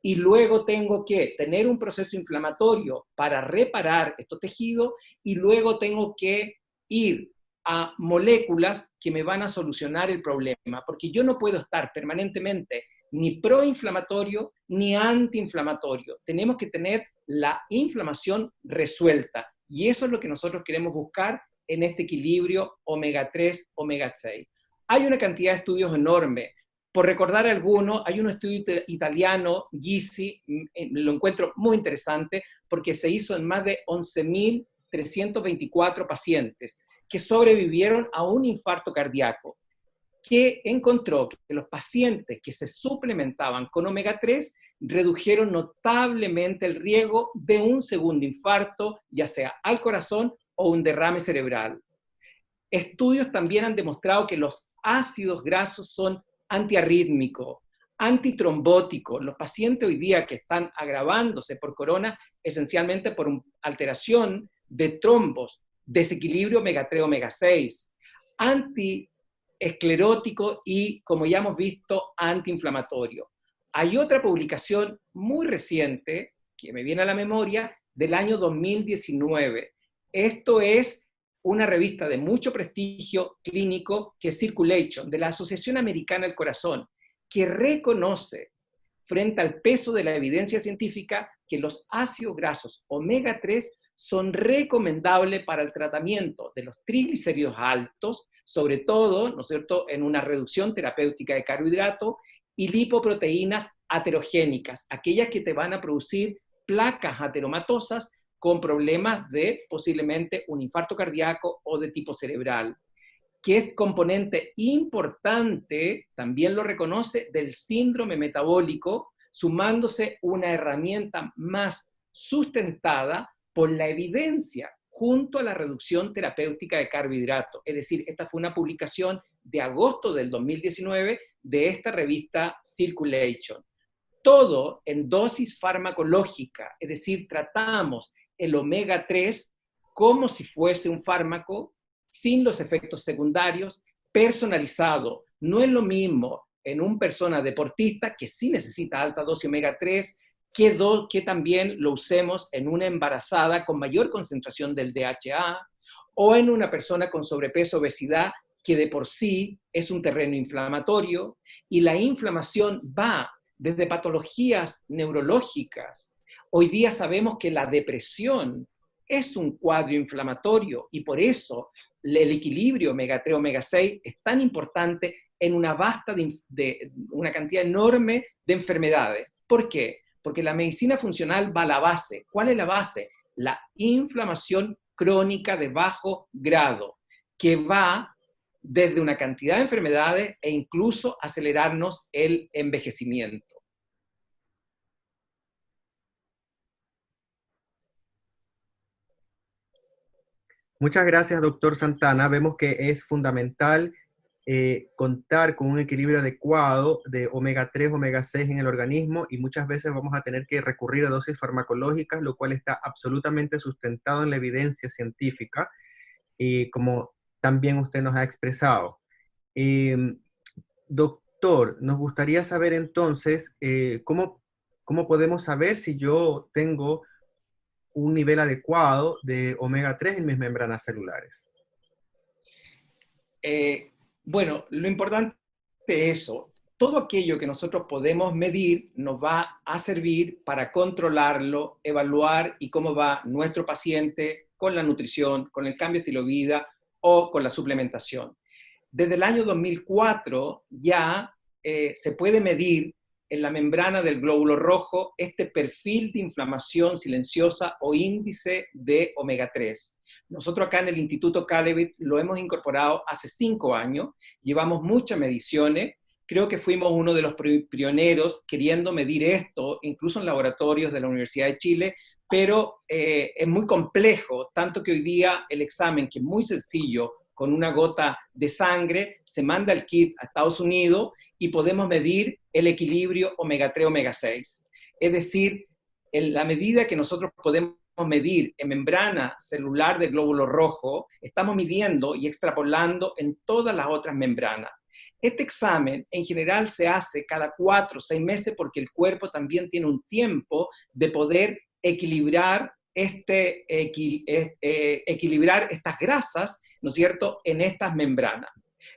y luego tengo que tener un proceso inflamatorio para reparar estos tejidos, y luego tengo que ir a moléculas que me van a solucionar el problema, porque yo no puedo estar permanentemente ni proinflamatorio ni antiinflamatorio. Tenemos que tener la inflamación resuelta, y eso es lo que nosotros queremos buscar en este equilibrio omega 3, omega 6. Hay una cantidad de estudios enorme. Por recordar algunos, hay un estudio italiano, GISI, lo encuentro muy interesante, porque se hizo en más de 11.324 pacientes que sobrevivieron a un infarto cardíaco, que encontró que los pacientes que se suplementaban con omega 3 redujeron notablemente el riesgo de un segundo infarto, ya sea al corazón o un derrame cerebral. Estudios también han demostrado que los ácidos grasos son antiarrítmicos, antitrombóticos. Los pacientes hoy día que están agravándose por corona, esencialmente por una alteración de trombos, desequilibrio omega 3, omega 6, antiesclerótico y, como ya hemos visto, antiinflamatorio. Hay otra publicación muy reciente, que me viene a la memoria, del año 2019. Esto es una revista de mucho prestigio clínico, que es Circulation, de la Asociación Americana del Corazón, que reconoce, frente al peso de la evidencia científica, que los ácidos grasos omega 3 son recomendables para el tratamiento de los triglicéridos altos, sobre todo, ¿no es cierto?, en una reducción terapéutica de carbohidratos, y lipoproteínas aterogénicas, aquellas que te van a producir placas ateromatosas con problemas de posiblemente un infarto cardíaco o de tipo cerebral, que es componente importante, también lo reconoce, del síndrome metabólico, sumándose una herramienta más sustentada por la evidencia junto a la reducción terapéutica de carbohidratos. Es decir, esta fue una publicación de agosto del 2019 de esta revista Circulation. Todo en dosis farmacológica, es decir, tratamos el omega 3 como si fuese un fármaco, sin los efectos secundarios, personalizado. No es lo mismo en una persona deportista que sí necesita alta dosis omega 3, que también lo usemos en una embarazada con mayor concentración del DHA, o en una persona con sobrepeso, obesidad, que de por sí es un terreno inflamatorio, y la inflamación va desde patologías neurológicas. Hoy día sabemos que la depresión es un cuadro inflamatorio, y por eso el equilibrio omega 3, omega 6 es tan importante en una una cantidad enorme de enfermedades. ¿Por qué? Porque la medicina funcional va a la base. ¿Cuál es la base? La inflamación crónica de bajo grado, que va desde una cantidad de enfermedades e incluso acelerarnos el envejecimiento. Muchas gracias, doctor Santana. Vemos que es fundamental contar con un equilibrio adecuado de omega 3, omega 6 en el organismo, y muchas veces vamos a tener que recurrir a dosis farmacológicas, lo cual está absolutamente sustentado en la evidencia científica, y como también usted nos ha expresado. Doctor, nos gustaría saber entonces cómo podemos saber si yo tengo un nivel adecuado de omega 3 en mis membranas celulares. Bueno, lo importante es eso. Todo aquello que nosotros podemos medir nos va a servir para controlarlo, evaluar y cómo va nuestro paciente con la nutrición, con el cambio de estilo de vida o con la suplementación. Desde el año 2004 ya se puede medir en la membrana del glóbulo rojo este perfil de inflamación silenciosa o índice de omega 3. Nosotros acá en el Instituto Cálevit lo hemos incorporado hace 5 años, llevamos muchas mediciones, creo que fuimos uno de los pioneros queriendo medir esto, incluso en laboratorios de la Universidad de Chile, pero es muy complejo, tanto que hoy día el examen, que es muy sencillo, con una gota de sangre, se manda el kit a Estados Unidos y podemos medir el equilibrio omega 3, omega 6. Es decir, en la medida que nosotros podemos medir en membrana celular del glóbulo rojo, estamos midiendo y extrapolando en todas las otras membranas. Este examen en general se hace cada 4 o 6 meses porque el cuerpo también tiene un tiempo de poder equilibrar equilibrar estas grasas, ¿no es cierto?, en estas membranas.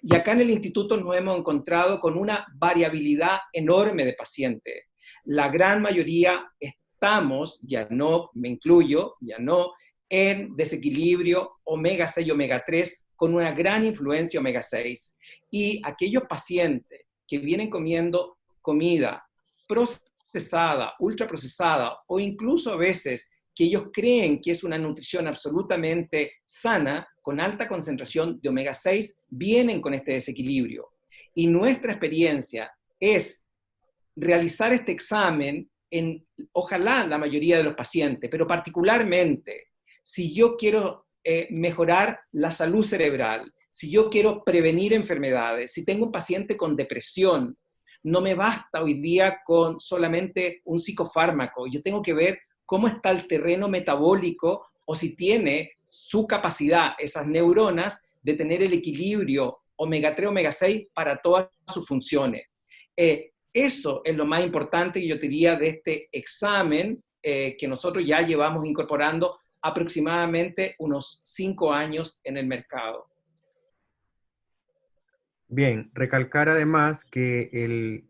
Y acá en el instituto nos hemos encontrado con una variabilidad enorme de pacientes. La gran mayoría estamos, ya no, me incluyo, ya no, en desequilibrio omega 6 y omega 3 con una gran influencia omega 6. Y aquellos pacientes que vienen comiendo comida procesada, ultraprocesada o incluso a veces que ellos creen que es una nutrición absolutamente sana, con alta concentración de omega 6, vienen con este desequilibrio. Y nuestra experiencia es realizar este examen en, ojalá, la mayoría de los pacientes, pero particularmente si yo quiero mejorar la salud cerebral, si yo quiero prevenir enfermedades, si tengo un paciente con depresión, no me basta hoy día con solamente un psicofármaco, yo tengo que ver cómo está el terreno metabólico o si tiene su capacidad, esas neuronas, de tener el equilibrio omega 3, omega 6 para todas sus funciones. Eso es lo más importante que yo diría de este examen que nosotros ya llevamos incorporando aproximadamente unos 5 años en el mercado. Bien, recalcar además que el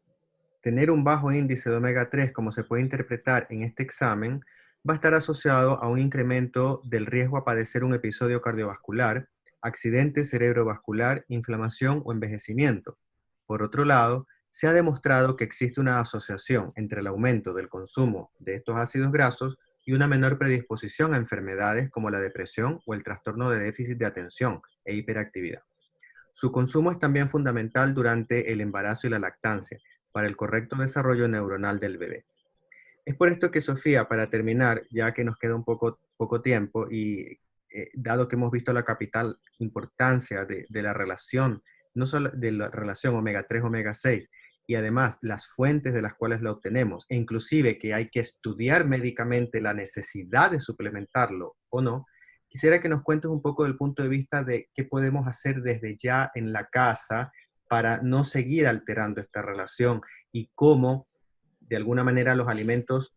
tener un bajo índice de omega 3, como se puede interpretar en este examen, va a estar asociado a un incremento del riesgo a padecer un episodio cardiovascular, accidente cerebrovascular, inflamación o envejecimiento. Por otro lado, se ha demostrado que existe una asociación entre el aumento del consumo de estos ácidos grasos y una menor predisposición a enfermedades como la depresión o el trastorno de déficit de atención e hiperactividad. Su consumo es también fundamental durante el embarazo y la lactancia, para el correcto desarrollo neuronal del bebé. Es por esto que, Sofía, para terminar, ya que nos queda un poco tiempo y dado que hemos visto la capital importancia de la relación, no solo de la relación omega 3, omega 6, y además las fuentes de las cuales la obtenemos, e inclusive que hay que estudiar médicamente la necesidad de suplementarlo o no, quisiera que nos cuentes un poco del punto de vista de qué podemos hacer desde ya en la casa para no seguir alterando esta relación y cómo, de alguna manera, los alimentos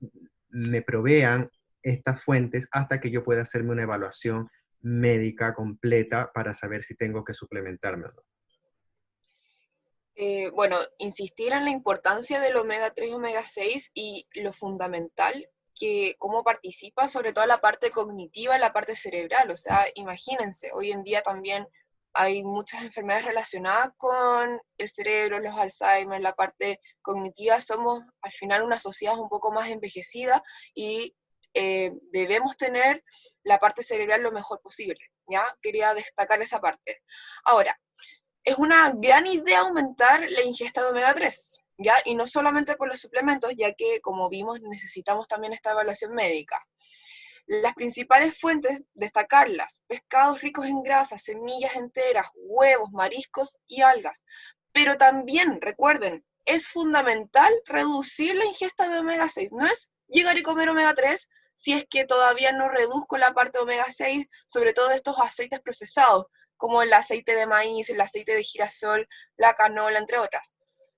me provean estas fuentes hasta que yo pueda hacerme una evaluación médica completa para saber si tengo que suplementarme o no. Bueno, insistir en la importancia del omega 3 y omega 6 y lo fundamental que cómo participa sobre todo la parte cognitiva, la parte cerebral. O sea, imagínense, hoy en día también hay muchas enfermedades relacionadas con el cerebro, los Alzheimer, la parte cognitiva. Somos al final una sociedad un poco más envejecida y debemos tener la parte cerebral lo mejor posible, ¿ya? Quería destacar esa parte. Ahora, es una gran idea aumentar la ingesta de omega 3, ¿ya? Y no solamente por los suplementos, ya que, como vimos, necesitamos también esta evaluación médica. Las principales fuentes, destacarlas: pescados ricos en grasas, semillas enteras, huevos, mariscos y algas. Pero también, recuerden, es fundamental reducir la ingesta de omega 6. No es llegar y comer omega 3 si es que todavía no reduzco la parte de omega 6, sobre todo de estos aceites procesados, como el aceite de maíz, el aceite de girasol, la canola, entre otras.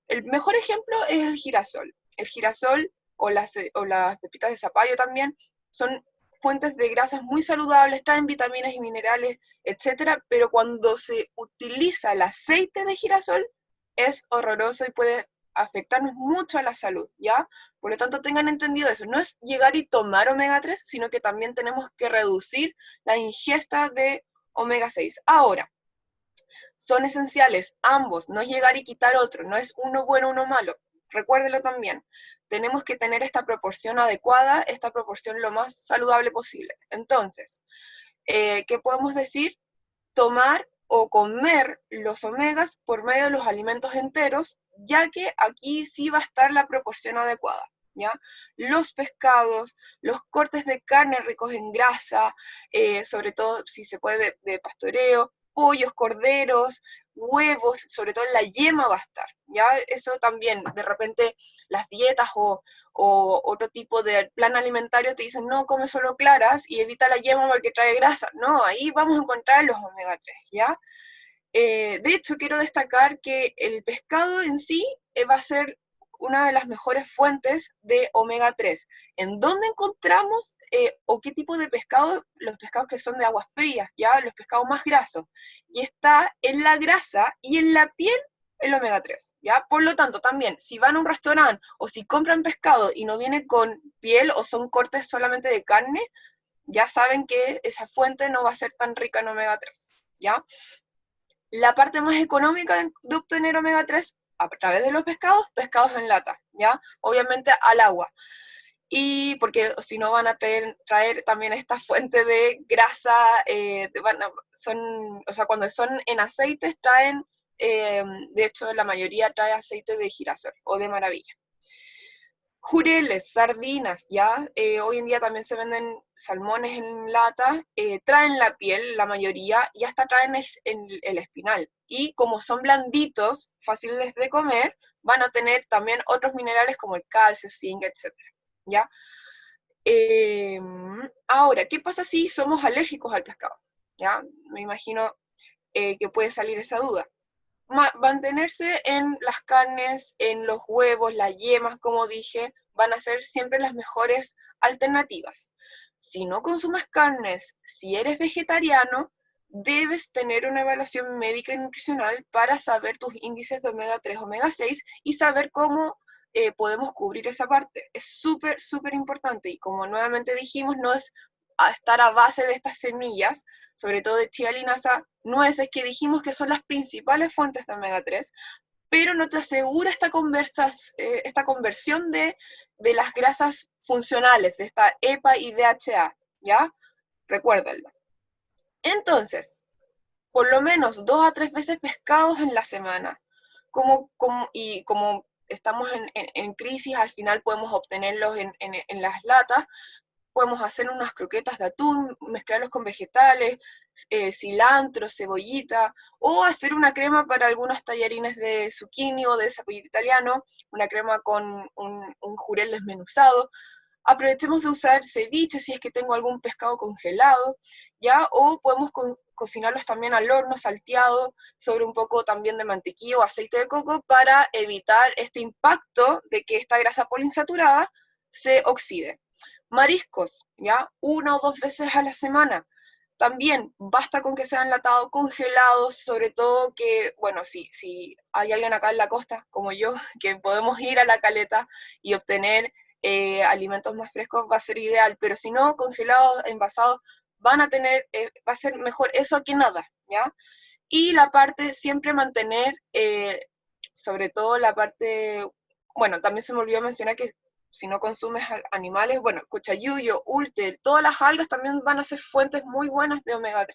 El mejor ejemplo es el girasol. El girasol o las pepitas de zapallo también son fuentes de grasas muy saludables, traen vitaminas y minerales, etcétera, pero cuando se utiliza el aceite de girasol es horroroso y puede afectarnos mucho a la salud, ¿ya? Por lo tanto, tengan entendido eso. No es llegar y tomar omega 3, sino que también tenemos que reducir la ingesta de omega 6. Ahora, son esenciales ambos, no es llegar y quitar otro, no es uno bueno, uno malo. Recuérdelo también, tenemos que tener esta proporción adecuada, esta proporción lo más saludable posible. Entonces, ¿qué podemos decir? Tomar o comer los omegas por medio de los alimentos enteros, ya que aquí sí va a estar la proporción adecuada, ¿ya? Los pescados, los cortes de carne ricos en grasa, sobre todo si se puede de pastoreo, pollos, corderos, huevos, sobre todo en la yema va a estar, ¿ya? Eso también, de repente las dietas o otro tipo de plan alimentario te dicen, no, come solo claras y evita la yema porque trae grasa. No, ahí vamos a encontrar los omega 3, ¿ya? De hecho, quiero destacar que el pescado en sí va a ser una de las mejores fuentes de omega 3. ¿En dónde encontramos o qué tipo de pescado? Los pescados que son de aguas frías, ¿ya? Los pescados más grasos. Y está en la grasa y en la piel el omega 3, ¿ya? Por lo tanto, también, si van a un restaurante o si compran pescado y no viene con piel o son cortes solamente de carne, ya saben que esa fuente no va a ser tan rica en omega 3, ¿ya? La parte más económica de obtener omega 3 a través de los pescados, pescados en lata, ¿ya? Obviamente al agua. Y porque si no van a traer también esta fuente de grasa, o sea, cuando son en aceites traen, de hecho la mayoría trae aceite de girasol o de maravilla. Jureles, sardinas, ¿ya? Hoy en día también se venden salmones en lata, traen la piel, la mayoría, y hasta traen el espinal. Y como son blanditos, fáciles de comer, van a tener también otros minerales como el calcio, zinc, etc. ¿Ya? Ahora, ¿qué pasa si somos alérgicos al pescado? ¿Ya? Me imagino que puede salir esa duda. Mantenerse en las carnes, en los huevos, las yemas, como dije, van a ser siempre las mejores alternativas. Si no consumes carnes, si eres vegetariano, debes tener una evaluación médica y nutricional para saber tus índices de omega 3, omega 6 y saber cómo podemos cubrir esa parte. Es súper, súper importante y como nuevamente dijimos, no es estar a base de estas semillas, sobre todo de chía, linaza, nueces, que dijimos que son las principales fuentes de omega 3, pero no te asegura esta conversión de las grasas funcionales, de esta EPA y DHA, ¿ya? Recuérdenlo. Entonces, por lo menos 2 a 3 veces pescados en la semana, y como estamos en crisis, al final podemos obtenerlos en las latas. Podemos hacer unas croquetas de atún, mezclarlos con vegetales, cilantro, cebollita, o hacer una crema para algunos tallarines de zucchini o de zapallito italiano, una crema con un jurel desmenuzado. aprovechemos de usar ceviche si es que tengo algún pescado congelado, ¿ya? O podemos cocinarlos también al horno, salteado, sobre un poco también de mantequilla o aceite de coco para evitar este impacto de que esta grasa poliinsaturada se oxide. Mariscos, ¿ya? 1 o 2 veces a la semana. También basta con que sean enlatados, congelados, sobre todo que, bueno, si hay alguien acá en la costa, como yo, que podemos ir a la caleta y obtener alimentos más frescos, va a ser ideal, pero si no, congelados, envasados, van a tener, va a ser mejor eso que nada, ¿ya? Y la parte, siempre mantener, sobre todo la parte, bueno, también se me olvidó mencionar que si no consumes animales, bueno, cochayuyo, ulte, todas las algas también van a ser fuentes muy buenas de omega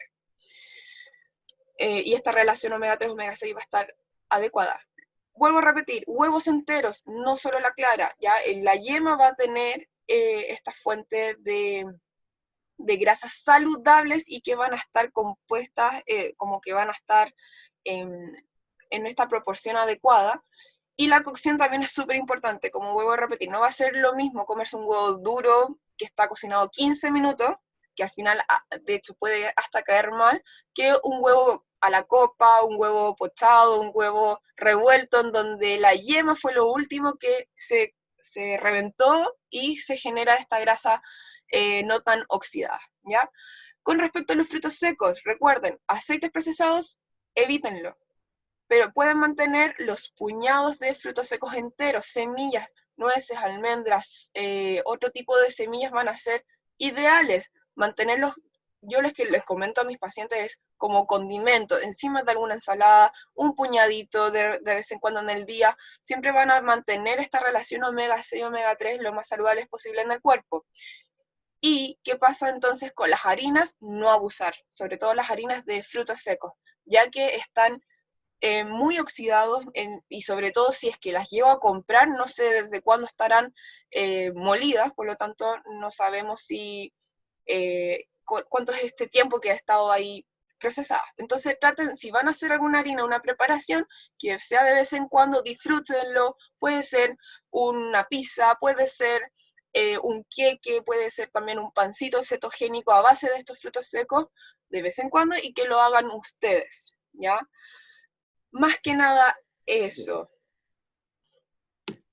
3. Y esta relación omega 3-omega 6 va a estar adecuada. Vuelvo a repetir, huevos enteros, no solo la clara, ya la yema va a tener esta fuente de grasas saludables y que van a estar compuestas, como que van a estar en esta proporción adecuada. Y la cocción también es súper importante, como vuelvo a repetir, no va a ser lo mismo comerse un huevo duro que está cocinado 15 minutos, que al final, de hecho, puede hasta caer mal, que un huevo a la copa, un huevo pochado, un huevo revuelto, en donde la yema fue lo último que se reventó y se genera esta grasa no tan oxidada, ¿ya? Con respecto a los frutos secos, recuerden, aceites procesados, evítenlo, pero pueden mantener los puñados de frutos secos enteros, semillas, nueces, almendras, otro tipo de semillas van a ser ideales. Mantenerlos, yo que les comento a mis pacientes es como condimento, encima de alguna ensalada, un puñadito de vez en cuando en el día, siempre van a mantener esta relación omega 6, omega 3 lo más saludables posible en el cuerpo. ¿Y qué pasa entonces con las harinas? No abusar, sobre todo las harinas de frutos secos, ya que están muy oxidados y sobre todo si es que las llevo a comprar, no sé desde cuándo estarán molidas, por lo tanto no sabemos si cuánto es este tiempo que ha estado ahí procesada. Entonces traten, si van a hacer alguna harina, una preparación, que sea de vez en cuando, disfrútenlo, puede ser una pizza, puede ser un queque, puede ser también un pancito cetogénico a base de estos frutos secos de vez en cuando y que lo hagan ustedes, ¿ya? Más que nada eso.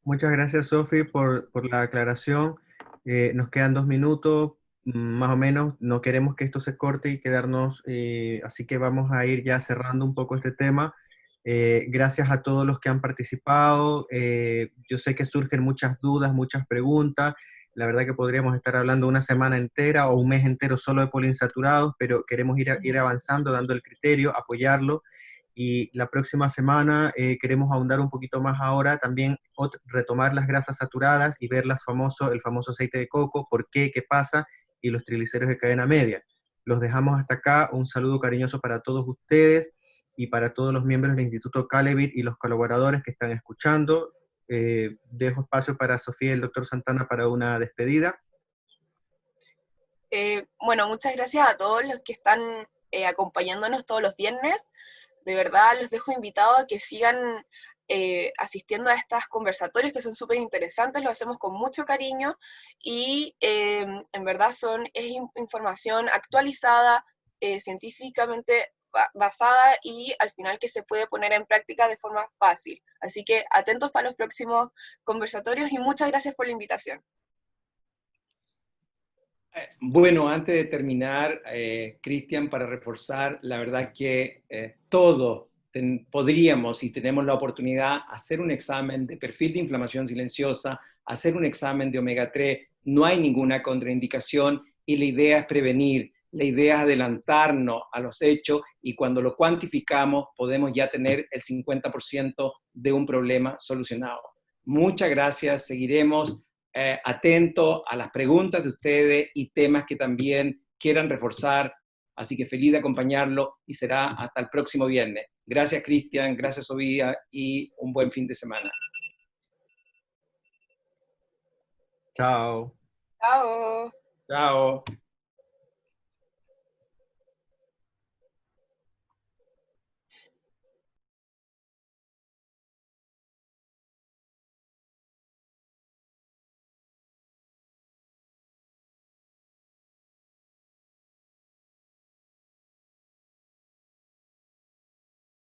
Muchas gracias, Sofi, por la aclaración. Nos quedan 2 minutos, más o menos. No queremos que esto se corte y quedarnos, así que vamos a ir ya cerrando un poco este tema. Gracias a todos los que han participado. Yo sé que surgen muchas dudas, muchas preguntas. La verdad que podríamos estar hablando una semana entera o un mes entero solo de poliinsaturados, pero queremos ir avanzando, dando el criterio, apoyarlo. Y la próxima semana queremos ahondar un poquito más ahora, también retomar las grasas saturadas y ver el famoso aceite de coco, por qué, qué pasa, y los triglicéridos de cadena media. Los dejamos hasta acá. Un saludo cariñoso para todos ustedes y para todos los miembros del Instituto Calevit y los colaboradores que están escuchando. Dejo espacio para Sofía y el doctor Santana para una despedida. Bueno, muchas gracias a todos los que están acompañándonos todos los viernes. De verdad los dejo invitados a que sigan asistiendo a estos conversatorios que son súper interesantes, lo hacemos con mucho cariño y en verdad es información actualizada, científicamente basada y al final que se puede poner en práctica de forma fácil. Así que atentos para los próximos conversatorios y muchas gracias por la invitación. Bueno, antes de terminar, Cristian, para reforzar, la verdad que todos podríamos, y tenemos la oportunidad, hacer un examen de perfil de inflamación silenciosa, hacer un examen de omega 3, no hay ninguna contraindicación y la idea es prevenir, la idea es adelantarnos a los hechos y cuando lo cuantificamos podemos ya tener el 50% de un problema solucionado. Muchas gracias, seguiremos atento a las preguntas de ustedes y temas que también quieran reforzar. Así que feliz de acompañarlo y será hasta el próximo viernes. Gracias, Cristian, gracias, Sofía, y un buen fin de semana. Chao. Chao. Chao.